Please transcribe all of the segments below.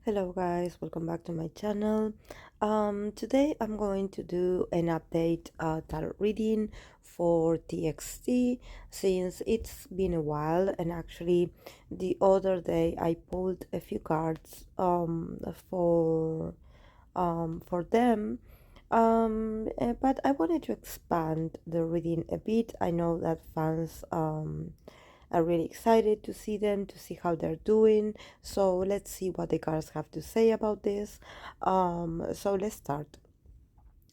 Hello guys, welcome back to my channel. Today I'm going to do an update tarot reading for TXT since it's been a while, and actually the other day I pulled a few cards for them, but I wanted to expand the reading a bit. I know that fans are really excited to see them, to see how they're doing. So let's see what the cards have to say about this. So let's start.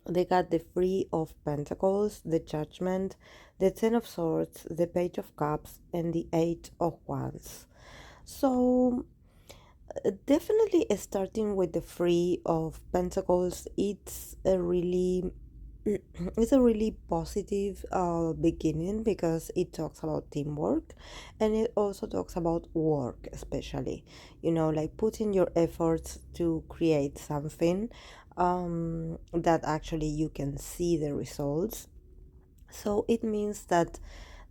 They got the Three of Pentacles, the Judgment, the Ten of Swords, the Page of Cups, and the Eight of Wands. So definitely starting with the Three of Pentacles, it's a really positive beginning because it talks about teamwork, and it also talks about work, especially, like putting your efforts to create something that actually you can see the results. So it means that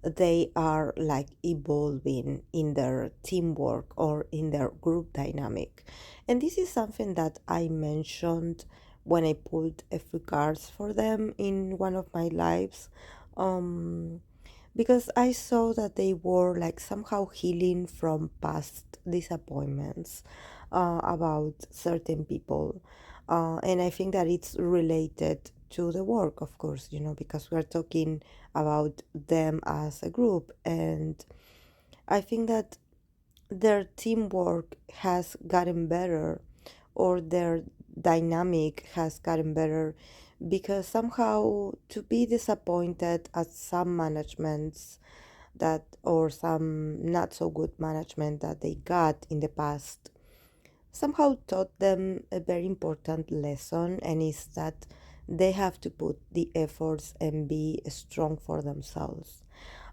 they are like evolving in their teamwork or in their group dynamic. And this is something that I mentioned when I pulled a few cards for them in one of my lives. Um, because I saw that they were like somehow healing from past disappointments about certain people. And I think that it's related to the work, of course, because we're talking about them as a group. And I think that their teamwork has gotten better, or their dynamic has gotten better, because somehow to be disappointed at some managements that, or some not so good management that they got in the past, somehow taught them a very important lesson, and is that they have to put the efforts and be strong for themselves.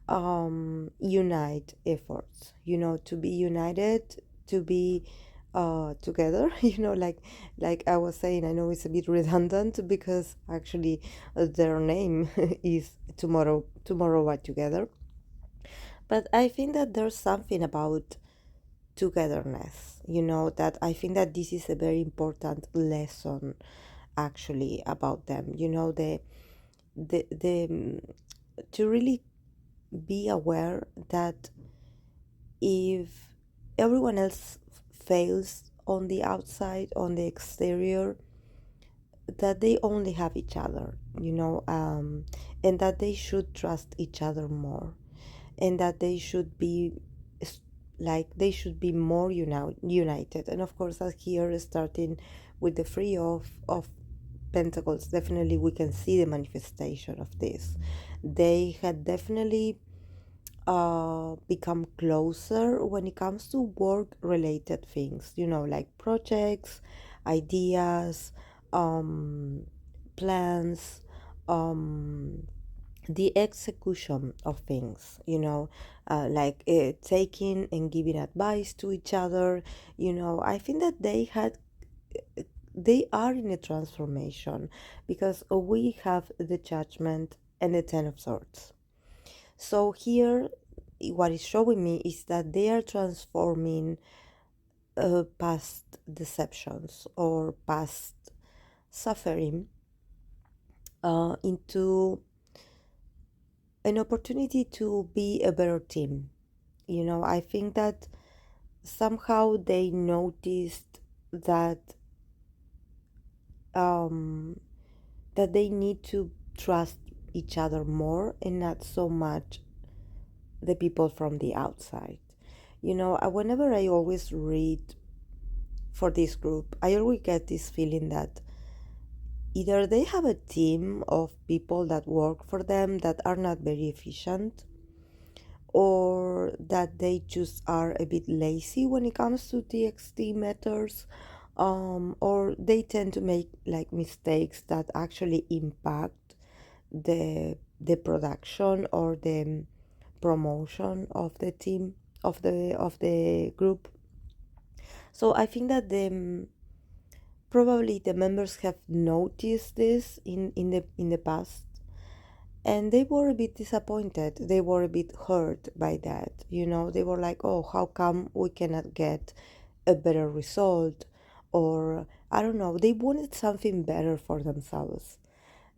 Unite efforts, to be united, to be together, like I was saying. I know it's a bit redundant because actually their name is tomorrow are together, but I think that there's something about togetherness, that I think that this is a very important lesson actually about them, the to really be aware that if everyone else fails on the outside, on the exterior, that they only have each other, and that they should trust each other more, and that they should be they should be more united. And of course, as here, starting with the Three of Pentacles, definitely we can see the manifestation of this. They had definitely become closer when it comes to work related things, like projects, ideas, plans, um the execution of things, like taking and giving advice to each other. I think that they are in a transformation, because we have the Judgment and the Ten of Swords. So here, what is showing me is that they are transforming past deceptions or past suffering into an opportunity to be a better team. I think that somehow they noticed that um, that they need to trust each other more, and not so much the people from the outside. Whenever I always read for this group, I always get this feeling that either they have a team of people that work for them that are not very efficient, or that they just are a bit lazy when it comes to TXT matters, or they tend to make like mistakes that actually impact the production or the promotion of the team, of the group. So I think that probably the members have noticed this in the past, and they were a bit disappointed. They were a bit hurt by that. They were like, oh, how come we cannot get a better result? or I don't know, they wanted something better for themselves.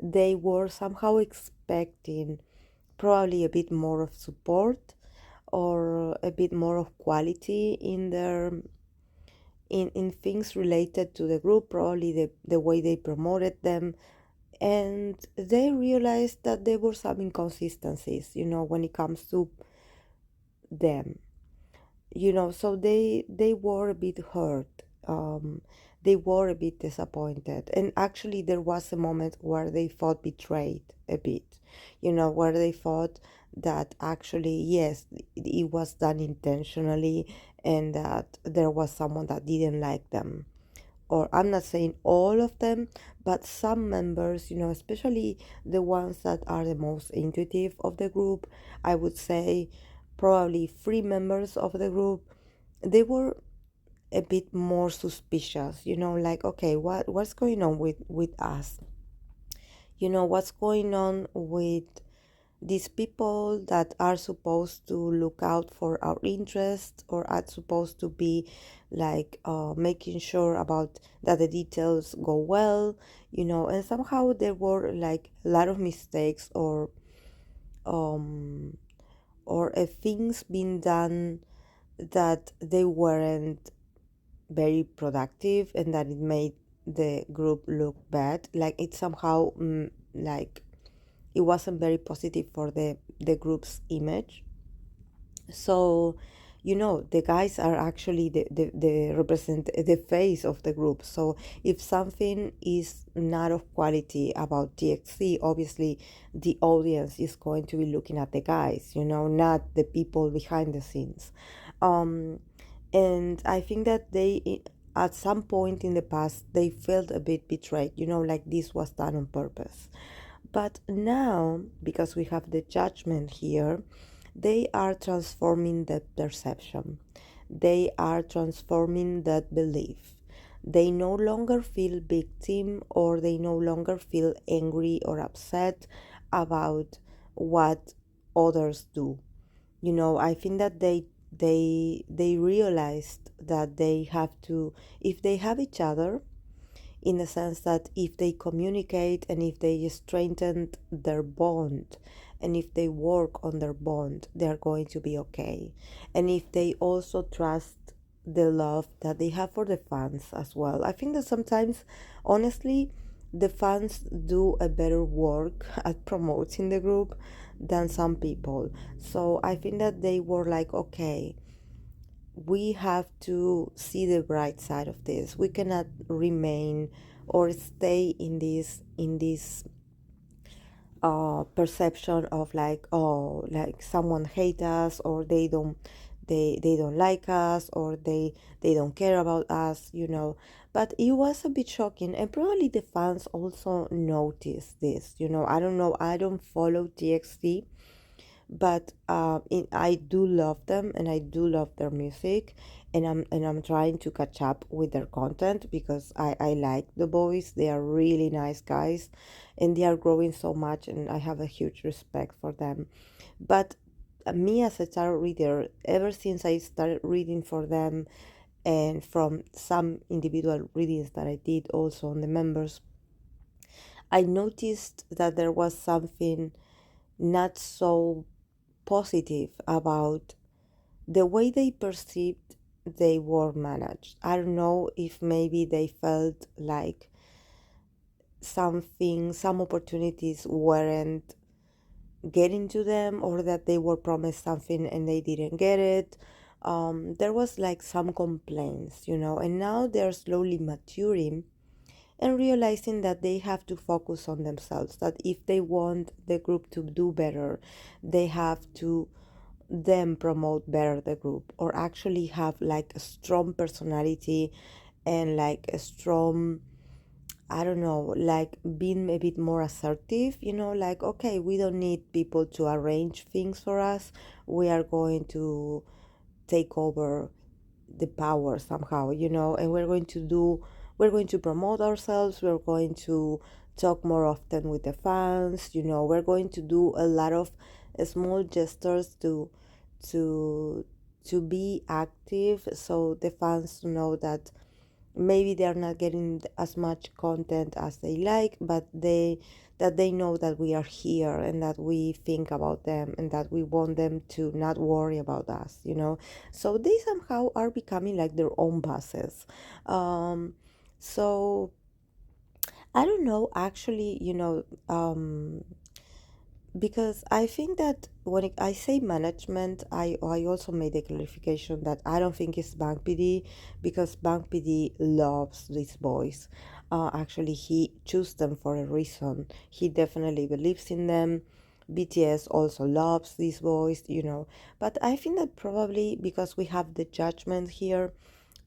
They were somehow expecting probably a bit more of support or a bit more of quality in their in things related to the group, probably the way they promoted them. And they realized that there were some inconsistencies, when it comes to them, so they were a bit hurt. They were a bit disappointed, and actually there was a moment where they felt betrayed a bit, where they thought that actually yes, it was done intentionally, and that there was someone that didn't like them. Or I'm not saying all of them, but some members, especially the ones that are the most intuitive of the group, I would say probably 3 members of the group, they were a bit more suspicious, like, okay, what's going on with us? What's going on with these people that are supposed to look out for our interests, or are supposed to be like making sure about that the details go well, and somehow there were like a lot of mistakes, um or things being done that they weren't very productive, and that it made the group look bad, like it somehow like it wasn't very positive for the group's image. So the guys are actually the represent the face of the group. So if something is not of quality about TXT, obviously the audience is going to be looking at the guys, not the people behind the scenes. um and I think that at some point in the past they felt a bit betrayed, like this was done on purpose. But now, because we have the judgment here, they are transforming that perception. They are transforming that belief. They no longer feel victim, or they no longer feel angry or upset about what others do. I think that they realized that they have to, if they have each other, in the sense that if they communicate and if they strengthen their bond, and if they work on their bond, they're going to be okay. And if they also trust the love that they have for the fans as well. I think that sometimes, honestly, the fans do a better work at promoting the group than some people. So I think that they were like, okay, we have to see the bright side of this. We cannot remain or stay in this perception of like, oh, like someone hate us, or they don't like us, or they don't care about us, but it was a bit shocking, and probably the fans also noticed this. I don't know, I don't follow TXT, but I do love them, and I do love their music, and I'm trying to catch up with their content, because I like the boys. They are really nice guys, and they are growing so much, and I have a huge respect for them. But me as a tarot reader, ever since I started reading for them, and from some individual readings that I did also on the members, I noticed that there was something not so positive about the way they perceived they were managed. I don't know if maybe they felt like some opportunities weren't getting to them, or that they were promised something and they didn't get it. There was like some complaints, and now they're slowly maturing and realizing that they have to focus on themselves, that if they want the group to do better, they have to them promote better the group, or actually have like a strong personality, and like a strong, I don't know, like being a bit more assertive, like, okay, we don't need people to arrange things for us. We are going to take over the power somehow, and we're going to promote ourselves. We're going to talk more often with the fans. We're going to do a lot of small gestures to to be active, so the fans know that maybe they are not getting as much content as they like, but they know that we are here and that we think about them and that we want them to not worry about us, so they somehow are becoming like their own bosses. So I don't know, actually, because I think that when I say management, I also made a clarification that I don't think it's Bank PD, because Bank PD loves these boys. Actually, he chose them for a reason. He definitely believes in them. BTS also loves these boys, But I think that probably because we have the judgment here,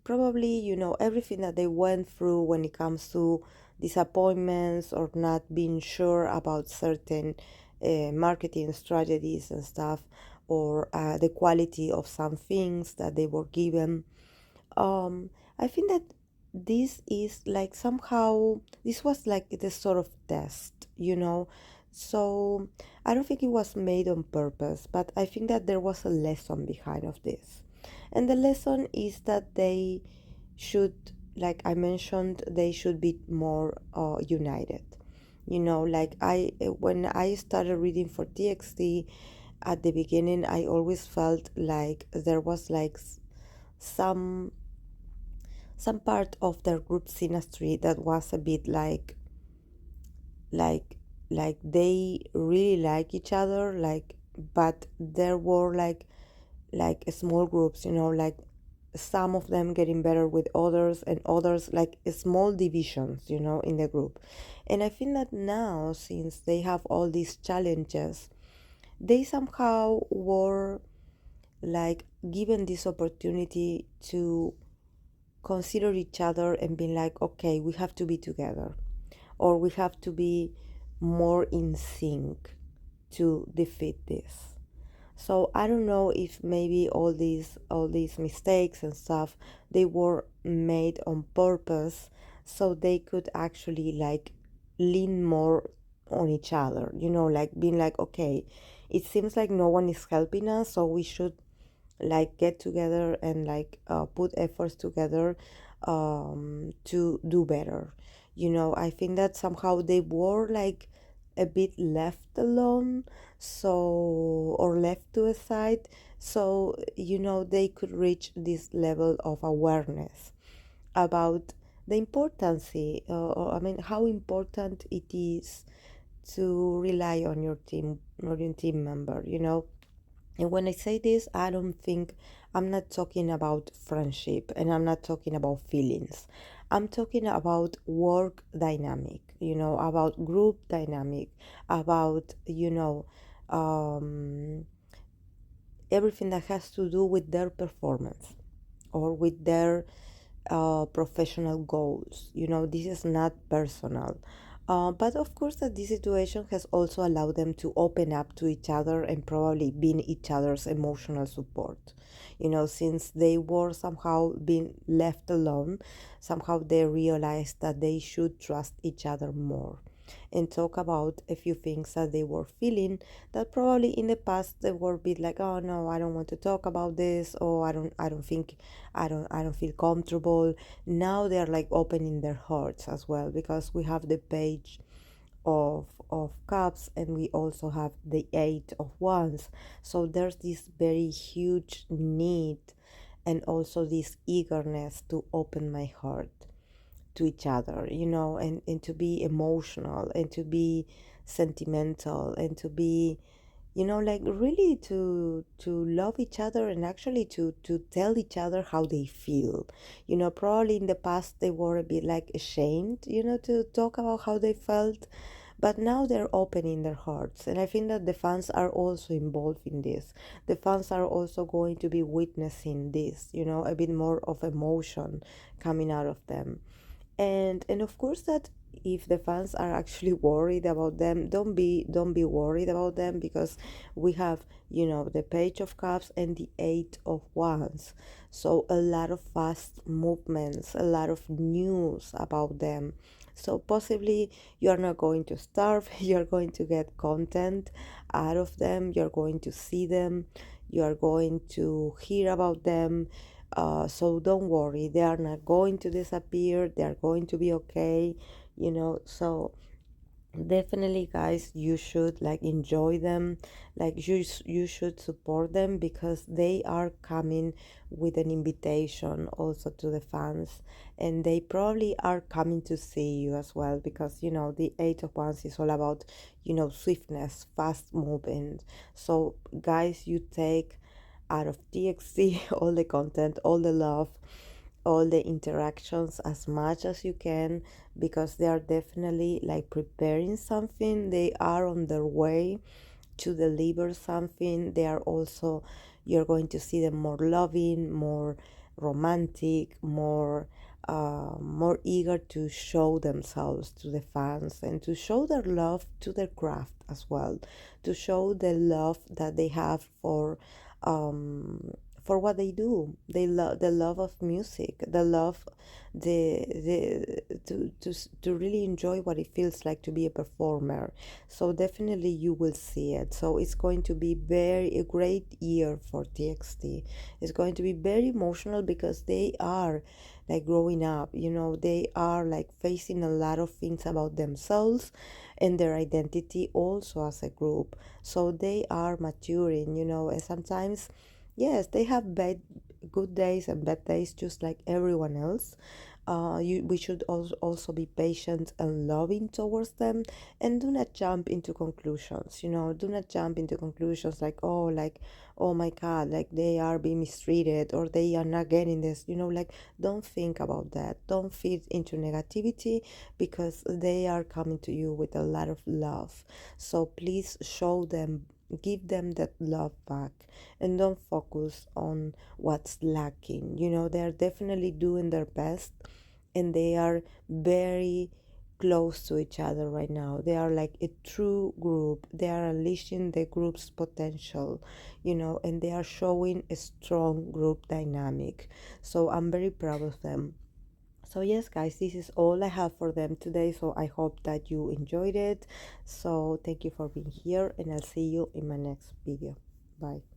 probably, everything that they went through when it comes to disappointments or not being sure about certain marketing strategies and stuff, or the quality of some things that they were given. I think that this is like somehow, this was like the sort of test, So I don't think it was made on purpose, but I think that there was a lesson behind of this. And the lesson is that they should, like I mentioned, they should be more united. Like when I started reading for TXT at the beginning, I always felt like there was like some some part of their group synastry that was a bit like like they really like each other, but there were like small groups, like some of them getting better with others and others like small divisions, in the group. And I think that now, since they have all these challenges, they somehow were like given this opportunity to consider each other and being like, okay, we have to be together, or we have to be more in sync to defeat this. So I don't know if maybe all these mistakes and stuff, they were made on purpose so they could actually like lean more on each other, like being like, okay, it seems like no one is helping us, so we should like get together and like put efforts together to do better. I think that somehow they were like a bit left alone, so, or left to a side, so they could reach this level of awareness about the importance, or I mean, how important it is to rely on your team or your team member. And when I say this, I'm not talking about friendship and I'm not talking about feelings. I'm talking about work dynamic, about group dynamic, about, um, everything that has to do with their performance or with their professional goals. This is not personal. But of course, that this situation has also allowed them to open up to each other and probably being each other's emotional support. Since they were somehow being left alone, somehow they realized that they should trust each other more and talk about a few things that they were feeling, that probably in the past they were a bit like, oh no, I don't want to talk about this, or I don't think, I don't feel comfortable. Now they're like opening their hearts as well, because we have the page of cups and we also have the 8 of wands. So there's this very huge need and also this eagerness to open my heart to each other, and to be emotional and to be sentimental and to be, like really to love each other and actually to tell each other how they feel. Probably in the past they were a bit like ashamed, to talk about how they felt, but now they're opening their hearts, and I think that the fans are also involved in this. The fans are also going to be witnessing this, a bit more of emotion coming out of them. And of course that if the fans are actually worried about them, don't be worried about them, because we have, the page of cups and the 8 of wands. So a lot of fast movements, a lot of news about them. So possibly you're not going to starve, you're going to get content out of them, you're going to see them, you are going to hear about them. So don't worry, they are not going to disappear, they are going to be okay, so definitely, guys, you should like enjoy them, like you should support them because they are coming with an invitation also to the fans, and they probably are coming to see you as well, because the Eight of Wands is all about swiftness, fast movement. So guys, you take out of TXT all the content, all the love, all the interactions as much as you can, because they are definitely like preparing something. They are on their way to deliver something. They are also, you're going to see them more loving, more romantic, more eager to show themselves to the fans and to show their love to their craft as well, to show the love that they have um for what they do. They love the love of music, the love, the to really enjoy what it feels like to be a performer. So definitely you will see it. So it's going to be a great year for TXT. It's going to be very emotional because they are like growing up, they are like facing a lot of things about themselves and their identity also as a group. So they are maturing, and sometimes, yes, they have good days and bad days just like everyone else. We should also be patient and loving towards them, and do not jump into conclusions. Do not jump into conclusions like, oh my God, like they are being mistreated or they are not getting this. Like, don't think about that. Don't feed into negativity, because they are coming to you with a lot of love. So please show them, give them that love back, and don't focus on what's lacking. They're definitely doing their best, and they are very close to each other right now. They are like a true group. They are unleashing the group's potential, and they are showing a strong group dynamic. So I'm very proud of them. So yes, guys, this is all I have for them today. So I hope that you enjoyed it. So thank you for being here, and I'll see you in my next video. Bye.